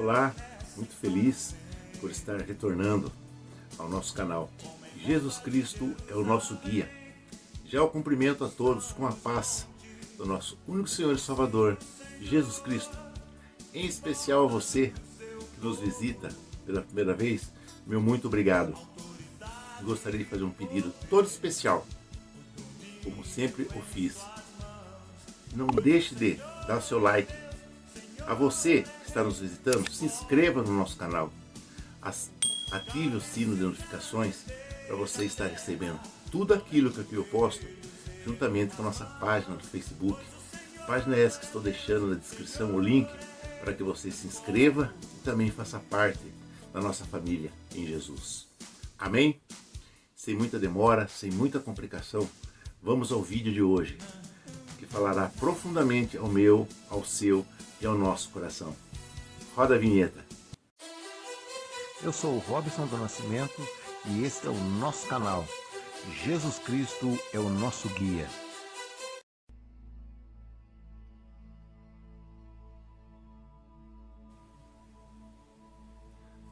Olá, muito feliz por estar retornando ao nosso canal. Jesus Cristo é o nosso guia. Já o cumprimento a todos com a paz do nosso único Senhor e Salvador, Jesus Cristo. Em especial a você que nos visita pela primeira vez, meu muito obrigado. Gostaria de fazer um pedido todo especial, como sempre o fiz. Não deixe de dar o seu like. A você que está nos visitando, se inscreva no nosso canal. Ative o sino de notificações para você estar recebendo tudo aquilo que eu posto, juntamente com a nossa página do Facebook. Página essa que estou deixando na descrição o link para que você se inscreva e também faça parte da nossa família em Jesus. Amém? Sem muita demora, sem muita complicação, vamos ao vídeo de hoje, que falará profundamente ao meu, ao seu e ao nosso coração. Roda a vinheta. Eu sou o Robson do Nascimento e este é o nosso canal. Jesus Cristo é o nosso guia.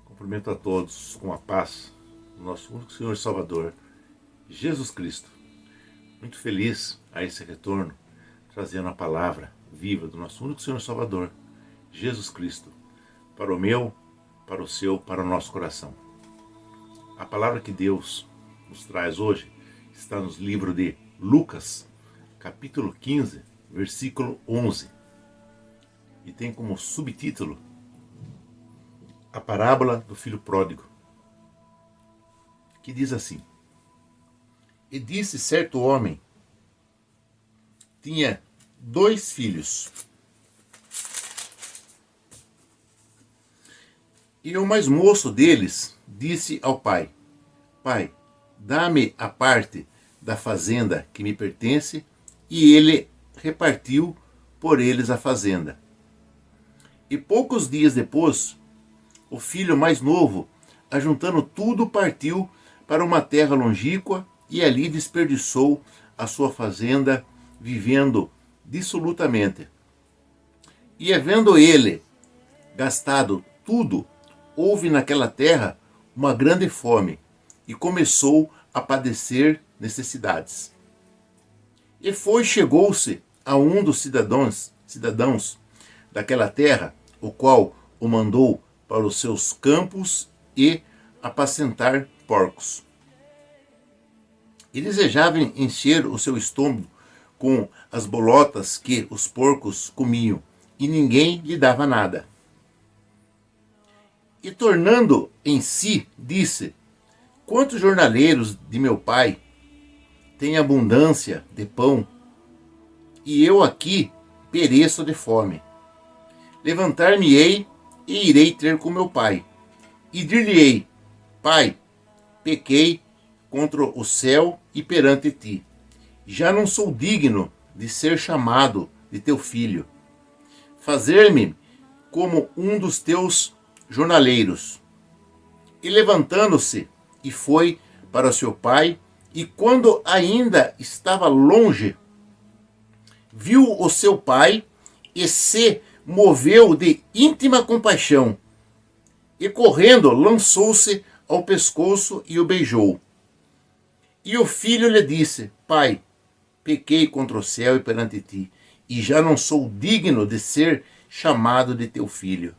Cumprimento a todos com a paz do nosso único Senhor e Salvador, Jesus Cristo. Muito feliz a esse retorno, trazendo a palavra viva do nosso único Senhor e Salvador, Jesus Cristo, para o meu, para o seu, para o nosso coração. A palavra que Deus nos traz hoje está no livro de Lucas, capítulo 15, versículo 11, e tem como subtítulo a parábola do filho pródigo, que diz assim: E disse certo homem, tinha 2 filhos, e o mais moço deles disse ao pai: Pai, dá-me a parte da fazenda que me pertence, e ele repartiu por eles a fazenda. E poucos dias depois, o filho mais novo, ajuntando tudo, partiu para uma terra longínqua e ali desperdiçou a sua fazenda, vivendo dissolutamente. E havendo ele gastado tudo, houve naquela terra uma grande fome e começou a padecer necessidades. E chegou-se a um dos cidadãos daquela terra, o qual o mandou para os seus campos e apacentar porcos. E desejava encher o seu estômago com as bolotas que os porcos comiam, e ninguém lhe dava nada. E tornando em si, disse: Quantos jornaleiros de meu pai têm abundância de pão, e eu aqui pereço de fome. Levantar-me-ei e irei ter com meu pai, e dir-lhe-ei: Pai, pequei contra o céu e perante ti. Já não sou digno de ser chamado de teu filho. Fazer-me como um dos teus jornaleiros. E levantando-se, e foi para seu pai, e quando ainda estava longe, viu o seu pai e se moveu de íntima compaixão, e correndo lançou-se ao pescoço e o beijou. E o filho lhe disse: Pai, pequei contra o céu e perante ti, e já não sou digno de ser chamado de teu filho.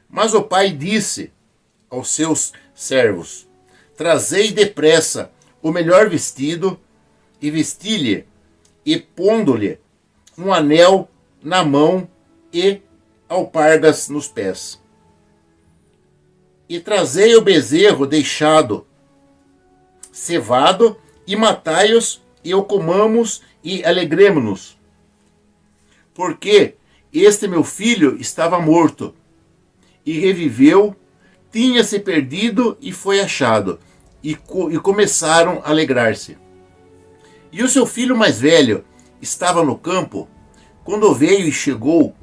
Mas o pai disse aos seus servos: Trazei depressa o melhor vestido, e vesti-lhe, e pondo-lhe um anel na mão e alpargas nos pés. E trazei o bezerro deixado, cevado, e matai-os, e o comamos, e alegremo-nos. Porque este meu filho estava morto, e reviveu, tinha-se perdido, e foi achado. E começaram a alegrar-se. E o seu filho mais velho estava no campo. Quando veio e chegou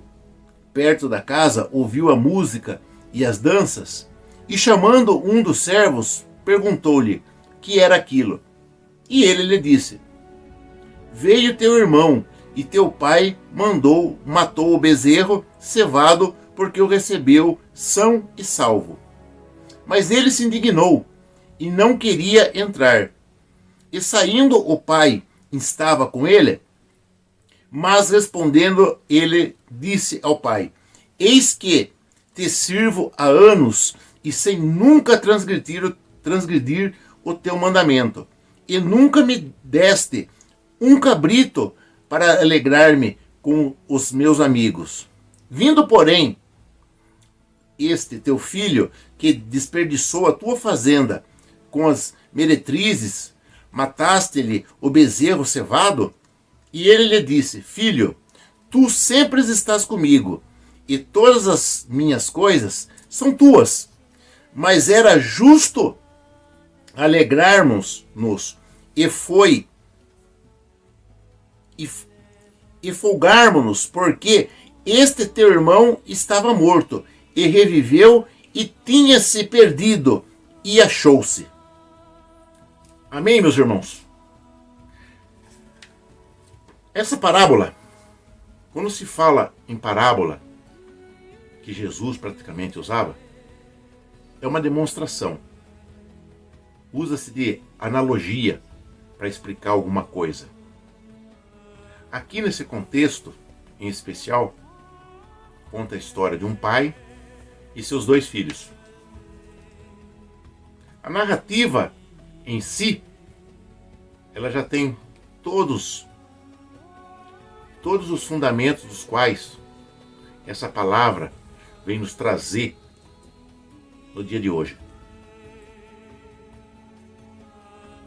perto da casa, ouviu a música e as danças, e chamando um dos servos, perguntou-lhe que era aquilo. E ele lhe disse: Veio teu irmão, e teu pai matou o bezerro cevado porque o recebeu são e salvo. Mas ele se indignou e não queria entrar. E saindo o pai estava com ele, mas respondendo ele disse ao pai: Eis que te sirvo há anos e sem nunca transgredir o teu mandamento, e nunca me deste um cabrito para alegrar-me com os meus amigos. Vindo, porém, este teu filho, que desperdiçou a tua fazenda com as meretrizes, mataste-lhe o bezerro cevado? E ele lhe disse: Filho, tu sempre estás comigo, e todas as minhas coisas são tuas. Mas era justo alegrarmos-nos e folgarmos-nos, porque este teu irmão estava morto e reviveu, e tinha se perdido e achou-se. Amém, meus irmãos? Essa parábola, quando se fala em parábola, que Jesus praticamente usava, é uma demonstração. Usa-se de analogia para explicar alguma coisa. Aqui nesse contexto, em especial, conta a história de um pai e seus dois filhos. A narrativa em si, ela já tem todos os fundamentos dos quais essa palavra vem nos trazer no dia de hoje.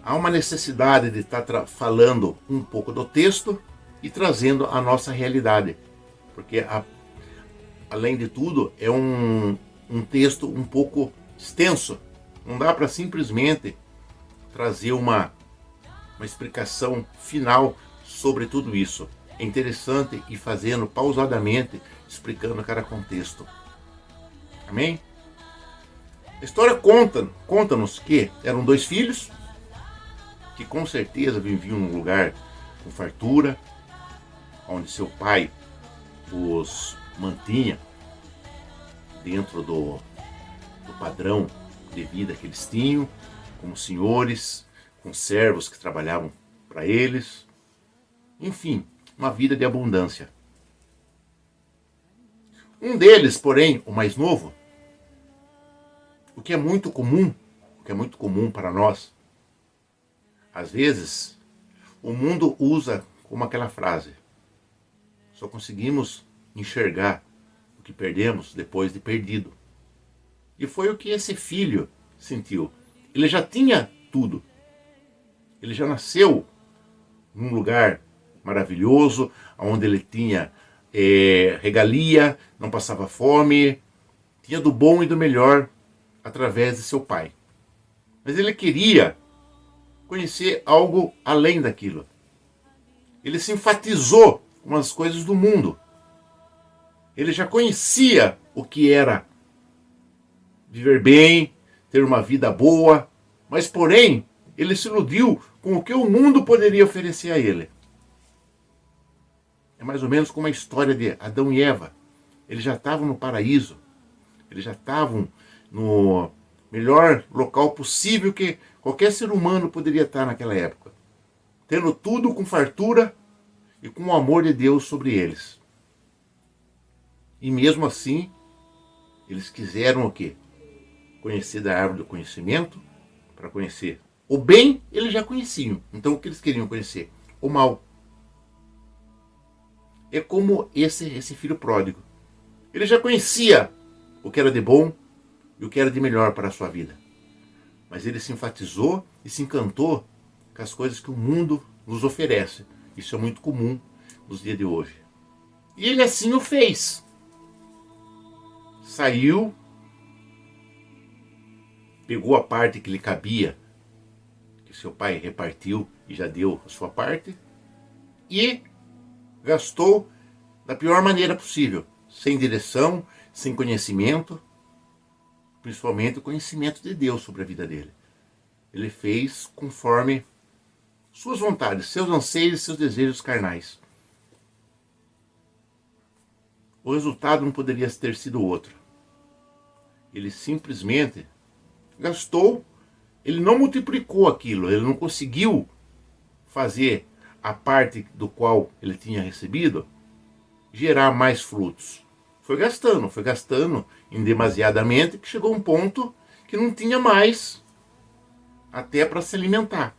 Há uma necessidade de estar falando um pouco do texto e trazendo a nossa realidade, porque além de tudo é um texto um pouco extenso. Não dá para simplesmente trazer uma explicação final sobre tudo isso. É interessante ir fazendo pausadamente, explicando cada contexto. Amém? A história conta-nos que eram dois filhos, que com certeza viviam num lugar com fartura, onde seu pai os mantinha dentro do padrão de vida que eles tinham, como senhores, com servos que trabalhavam para eles. Enfim, uma vida de abundância. Um deles, porém, o mais novo, o que é muito comum para nós, às vezes, o mundo usa como aquela frase: só conseguimos enxergar o que perdemos depois de perdido. E foi o que esse filho sentiu. Ele já tinha tudo. Ele já nasceu num lugar maravilhoso, onde ele tinha regalia, não passava fome, tinha do bom e do melhor através de seu pai. Mas ele queria conhecer algo além daquilo. Ele se enfatizou com as coisas do mundo. Ele já conhecia o que era viver bem, ter uma vida boa, mas porém, ele se iludiu com o que o mundo poderia oferecer a ele. É mais ou menos como a história de Adão e Eva. Eles já estavam no paraíso. Eles já estavam no melhor local possível que qualquer ser humano poderia estar naquela época. Tendo tudo com fartura e com o amor de Deus sobre eles. E mesmo assim, eles quiseram o quê? Conhecer da árvore do conhecimento, para conhecer o bem, eles já conheciam. Então o que eles queriam conhecer? O mal. É como esse filho pródigo. Ele já conhecia o que era de bom e o que era de melhor para a sua vida. Mas ele se enfatizou e se encantou com as coisas que o mundo nos oferece. Isso é muito comum nos dias de hoje. E ele assim o fez. Saiu, pegou a parte que lhe cabia, que seu pai repartiu e já deu a sua parte, e gastou da pior maneira possível, sem direção, sem conhecimento, principalmente o conhecimento de Deus sobre a vida dele. Ele fez conforme suas vontades, seus anseios e seus desejos carnais. o resultado não poderia ter sido outro. Ele simplesmente gastou, ele não multiplicou aquilo, ele não conseguiu fazer a parte do qual ele tinha recebido gerar mais frutos. Foi gastando indemasiadamente, que chegou a um ponto que não tinha mais até para se alimentar.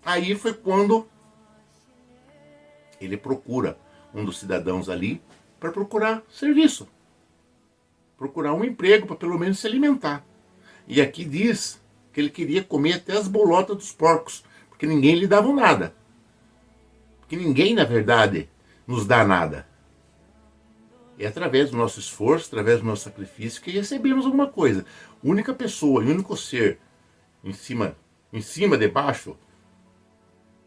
Aí foi quando ele procura um dos cidadãos ali para procurar serviço, procurar um emprego para pelo menos se alimentar. E aqui diz que ele queria comer até as bolotas dos porcos, porque ninguém lhe dava nada. Porque ninguém, na verdade, nos dá nada. É através do nosso esforço, através do nosso sacrifício que recebemos alguma coisa. A única pessoa e único ser em cima, debaixo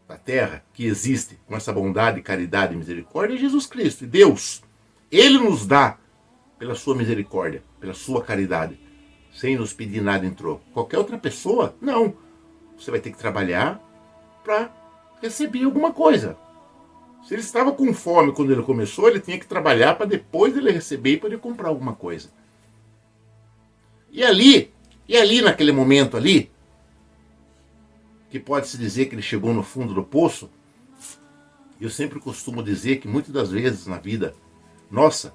da terra que existe com essa bondade, caridade e misericórdia é Jesus Cristo. E Deus, Ele nos dá pela sua misericórdia, pela sua caridade, sem nos pedir nada em troco. Qualquer outra pessoa, não. Você vai ter que trabalhar para receber alguma coisa. Se ele estava com fome quando ele começou, ele tinha que trabalhar para depois ele receber e poder comprar alguma coisa. E ali naquele momento ali, que pode-se dizer que ele chegou no fundo do poço, eu sempre costumo dizer que muitas das vezes na vida nossa,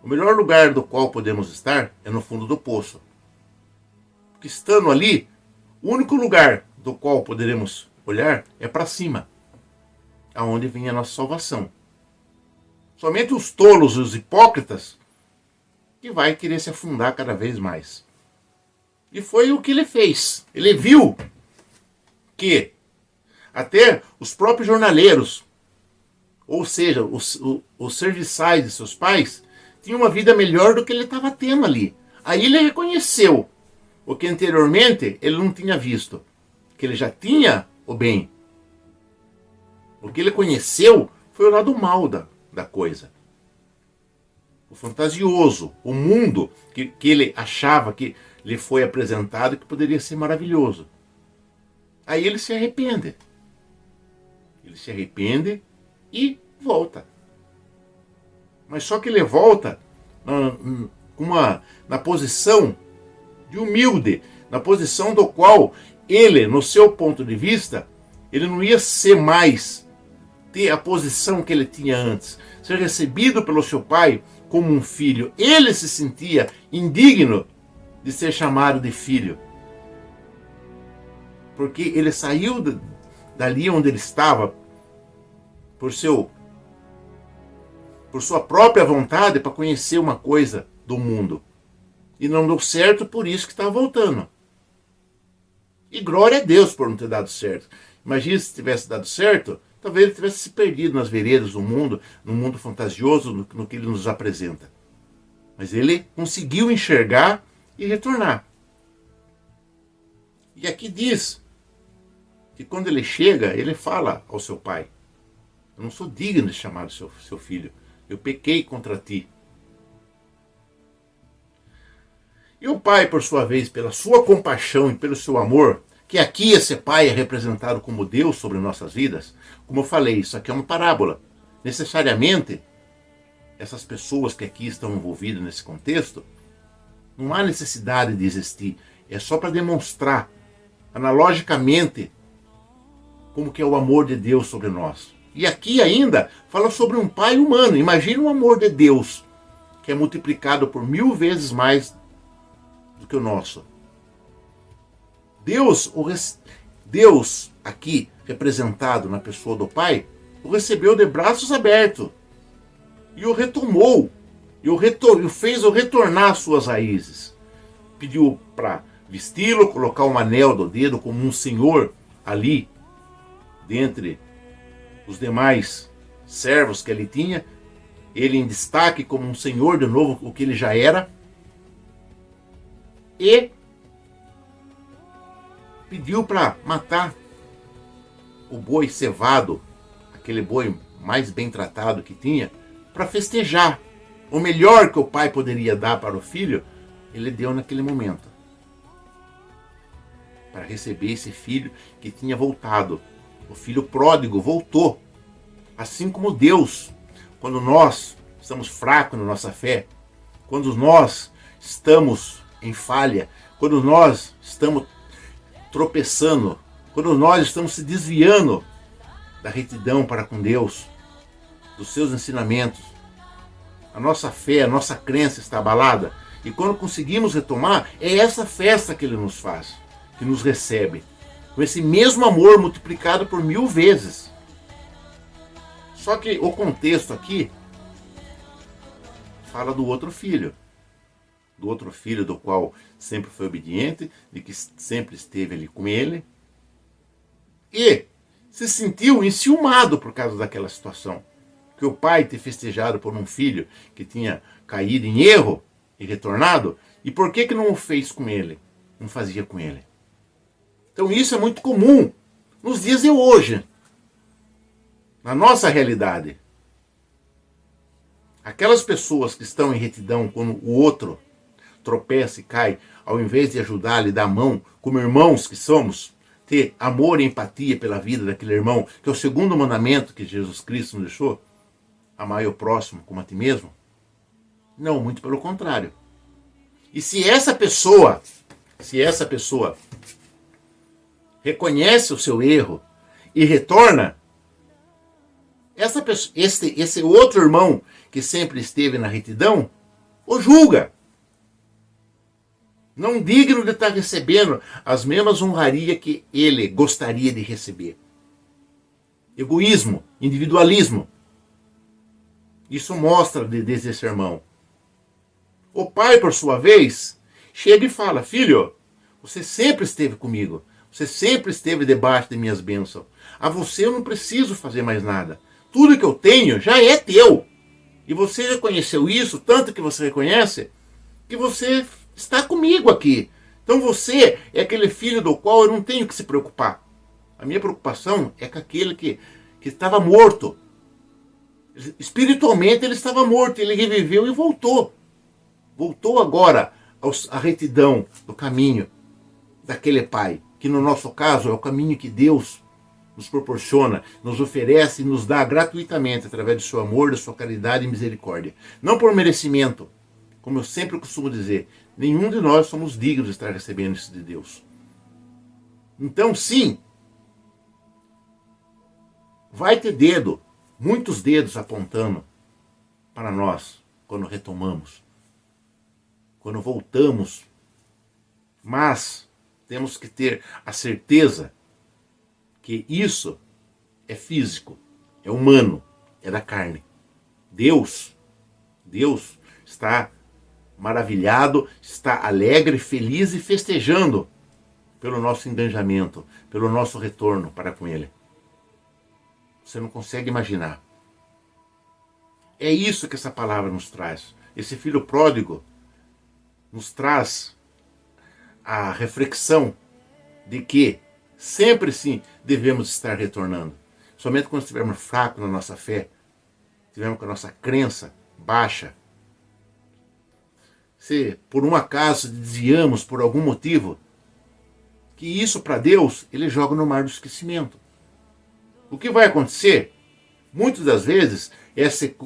o melhor lugar do qual podemos estar é no fundo do poço. Porque estando ali, o único lugar do qual poderemos olhar é para cima, aonde vem a nossa salvação. Somente os tolos e os hipócritas que vai querer se afundar cada vez mais. E foi o que ele fez. Ele viu que até os próprios jornaleiros, ou seja, os serviçais de seus pais, tinham uma vida melhor do que ele estava tendo ali. Aí ele reconheceu o que anteriormente ele não tinha visto, que ele já tinha o bem. O que ele conheceu foi o lado mal da coisa. O fantasioso, o mundo que ele achava que lhe foi apresentado que poderia ser maravilhoso. Aí ele se arrepende. Ele se arrepende e volta. Mas só que ele volta na posição de humilde, na posição do qual ele, no seu ponto de vista, ele não ia ser mais ter a posição que ele tinha antes, ser recebido pelo seu pai como um filho. Ele se sentia indigno de ser chamado de filho, porque ele saiu dali onde ele estava por sua própria vontade para conhecer uma coisa do mundo, e não deu certo, por isso que estava voltando. E glória a Deus por não ter dado certo. Imagina se tivesse dado certo, talvez ele tivesse se perdido nas veredas do mundo, no mundo fantasioso, no que ele nos apresenta. Mas ele conseguiu enxergar e retornar. E aqui diz que quando ele chega, ele fala ao seu pai: eu não sou digno de chamar o seu filho, eu pequei contra ti. E o pai, por sua vez, pela sua compaixão e pelo seu amor, que aqui esse pai é representado como Deus sobre nossas vidas, como eu falei, isso aqui é uma parábola. Necessariamente, essas pessoas que aqui estão envolvidas nesse contexto, não há necessidade de existir. É só para demonstrar, analogicamente, como que é o amor de Deus sobre nós. E aqui ainda fala sobre um pai humano. Imagine o amor de Deus, que é multiplicado por 1000 vezes mais do que o nosso. Deus, aqui representado na pessoa do Pai, o recebeu de braços abertos e o retomou, e o fez retornar às suas raízes. Pediu para vesti-lo, colocar um anel do dedo como um senhor ali, dentre os demais servos que ele tinha, ele em destaque como um senhor de novo, o que ele já era, e pediu para matar o boi cevado, aquele boi mais bem tratado que tinha, para festejar. O melhor que o pai poderia dar para o filho, ele deu naquele momento, para receber esse filho que tinha voltado. O filho pródigo voltou, assim como Deus, quando nós estamos fracos na nossa fé, quando nós estamos em falha, quando nós estamos tropeçando, quando nós estamos se desviando da retidão para com Deus, dos seus ensinamentos, a nossa fé, a nossa crença está abalada, e quando conseguimos retomar, é essa festa que Ele nos faz, que nos recebe, com esse mesmo amor multiplicado por 1000 vezes. Só que o contexto aqui fala do outro filho do qual sempre foi obediente, de que sempre esteve ali com ele, e se sentiu enciumado por causa daquela situação. Que o pai ter festejado por um filho que tinha caído em erro e retornado, e por que não o fez com ele? Não fazia com ele. Então isso é muito comum nos dias de hoje, na nossa realidade. Aquelas pessoas que estão em retidão quando o outro tropeça e cai, ao invés de ajudar, lhe dar a mão, como irmãos que somos, ter amor e empatia pela vida daquele irmão, que é o segundo mandamento que Jesus Cristo nos deixou, amar o próximo como a ti mesmo? Não, muito pelo contrário. E se essa pessoa reconhece o seu erro e retorna, esse outro irmão que sempre esteve na retidão, o julga. Não digno de estar recebendo as mesmas honrarias que ele gostaria de receber. Egoísmo, individualismo. Isso mostra desse sermão. O pai, por sua vez, chega e fala: filho, você sempre esteve comigo. Você sempre esteve debaixo de minhas bênçãos. A você eu não preciso fazer mais nada. Tudo que eu tenho já é teu. E você reconheceu isso, tanto que você reconhece, que você está comigo aqui. Então você é aquele filho do qual eu não tenho que se preocupar. A minha preocupação é com aquele que estava morto. Espiritualmente ele estava morto, ele reviveu e voltou. Voltou agora à retidão do caminho daquele pai, que no nosso caso é o caminho que Deus nos proporciona, nos oferece e nos dá gratuitamente através do seu amor, da sua caridade e misericórdia. Não por merecimento, como eu sempre costumo dizer, nenhum de nós somos dignos de estar recebendo isso de Deus. Então sim, vai ter muitos dedos apontando para nós quando retomamos, quando voltamos. Mas temos que ter a certeza que isso é físico, é humano, é da carne. Deus está maravilhado, está alegre, feliz e festejando pelo nosso engajamento, pelo nosso retorno para com Ele. Você não consegue imaginar. É isso que essa palavra nos traz. Esse filho pródigo nos traz a reflexão de que sempre sim devemos estar retornando. Somente quando estivermos fracos na nossa fé, estivermos com a nossa crença baixa, se por um acaso desviamos por algum motivo, que isso para Deus Ele joga no mar do esquecimento. O que vai acontecer? Muitas das vezes,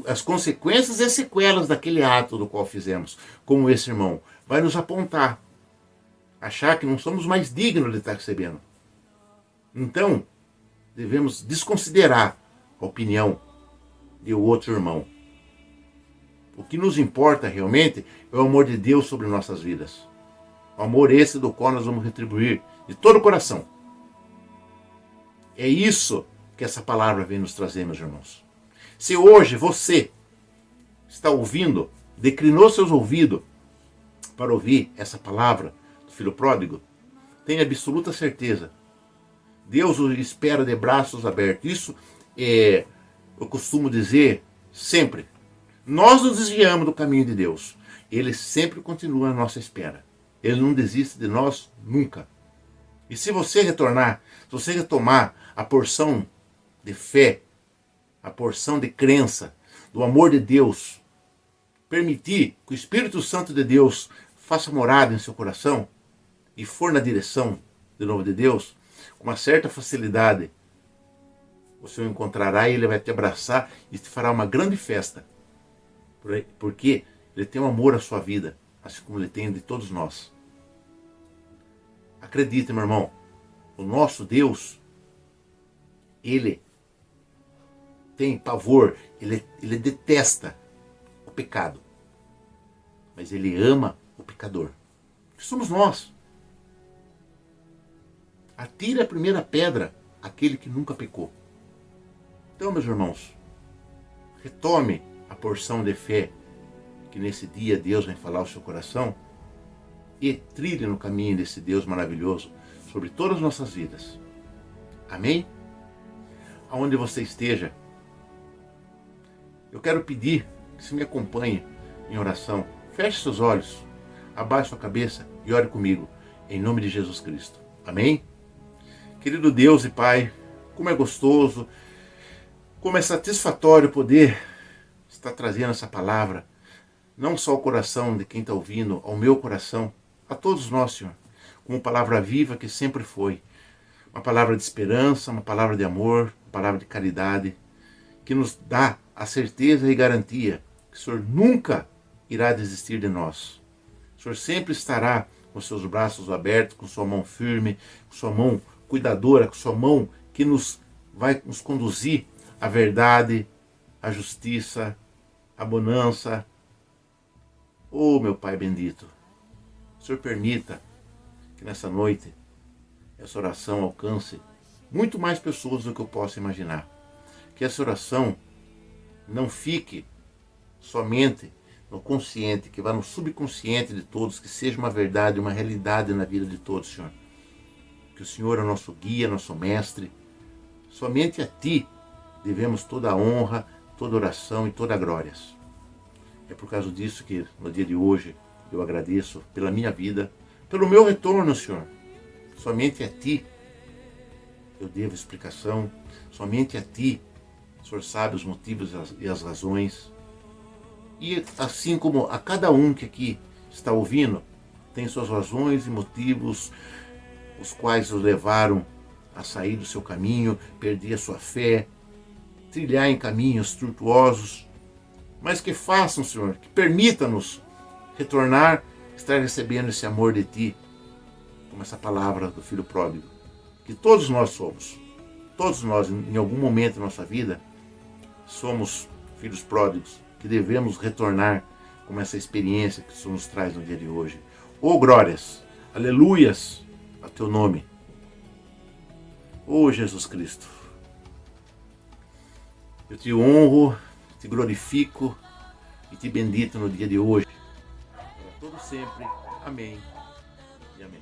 as consequências e as sequelas daquele ato do qual fizemos, como esse irmão, vai nos apontar, achar que não somos mais dignos de estar recebendo. Então, devemos desconsiderar a opinião de outro irmão. O que nos importa realmente é o amor de Deus sobre nossas vidas. O amor esse do qual nós vamos retribuir de todo o coração. É isso que essa palavra vem nos trazer, meus irmãos. Se hoje você está ouvindo, declinou seus ouvidos para ouvir essa palavra do filho pródigo, tenha absoluta certeza. Deus o espera de braços abertos. Isso eu costumo dizer sempre. Nós nos desviamos do caminho de Deus. Ele sempre continua à nossa espera. Ele não desiste de nós nunca. E se você retornar, se você retomar a porção de fé, a porção de crença, do amor de Deus, permitir que o Espírito Santo de Deus faça morada em seu coração e for na direção de novo de Deus, com uma certa facilidade, você o encontrará e ele vai te abraçar e te fará uma grande festa. Porque ele tem um amor à sua vida, assim como ele tem de todos nós. Acredite, meu irmão, o nosso Deus, ele tem pavor, ele detesta o pecado. Mas ele ama o pecador, que somos nós. Atire a primeira pedra aquele que nunca pecou. Então, meus irmãos, retome a porção de fé que nesse dia Deus vai falar ao seu coração e trilhe no caminho desse Deus maravilhoso sobre todas as nossas vidas. Amém? Aonde você esteja, eu quero pedir que você me acompanhe em oração. Feche seus olhos, abaixe sua cabeça e ore comigo, em nome de Jesus Cristo. Amém? Querido Deus e Pai, como é gostoso, como é satisfatório poder estar trazendo essa palavra, não só ao coração de quem está ouvindo, ao meu coração, a todos nós, Senhor, como palavra viva que sempre foi, uma palavra de esperança, uma palavra de amor, uma palavra de caridade, que nos dá a certeza e garantia que o Senhor nunca irá desistir de nós. O Senhor sempre estará com seus braços abertos, com sua mão firme, com sua mão cuidadora, com sua mão que vai nos conduzir à verdade, à justiça, à bonança. Oh, meu Pai bendito, o Senhor permita que nessa noite essa oração alcance muito mais pessoas do que eu possa imaginar. Que essa oração não fique somente no consciente, que vá no subconsciente de todos, que seja uma verdade, uma realidade na vida de todos, Senhor. Que o Senhor é o nosso guia, nosso mestre. Somente a Ti devemos toda a honra, toda a oração e toda a glória. É por causa disso que no dia de hoje eu agradeço pela minha vida, pelo meu retorno, Senhor. Somente a Ti eu devo explicação, somente a Ti o Senhor sabe os motivos e as razões. E assim como a cada um que aqui está ouvindo, tem suas razões e motivos, os quais o levaram a sair do seu caminho, perder a sua fé, trilhar em caminhos tortuosos, mas que façam, Senhor, que permita-nos retornar, estar recebendo esse amor de Ti, como essa palavra do Filho Pródigo, que todos nós somos. Todos nós, em algum momento da nossa vida, somos filhos pródigos, que devemos retornar como essa experiência que o Senhor nos traz no dia de hoje. Oh, glórias, aleluias a Teu nome. Oh, Jesus Cristo, eu Te honro, Te glorifico e Te bendito no dia de hoje. Para todo sempre. Amém e amém.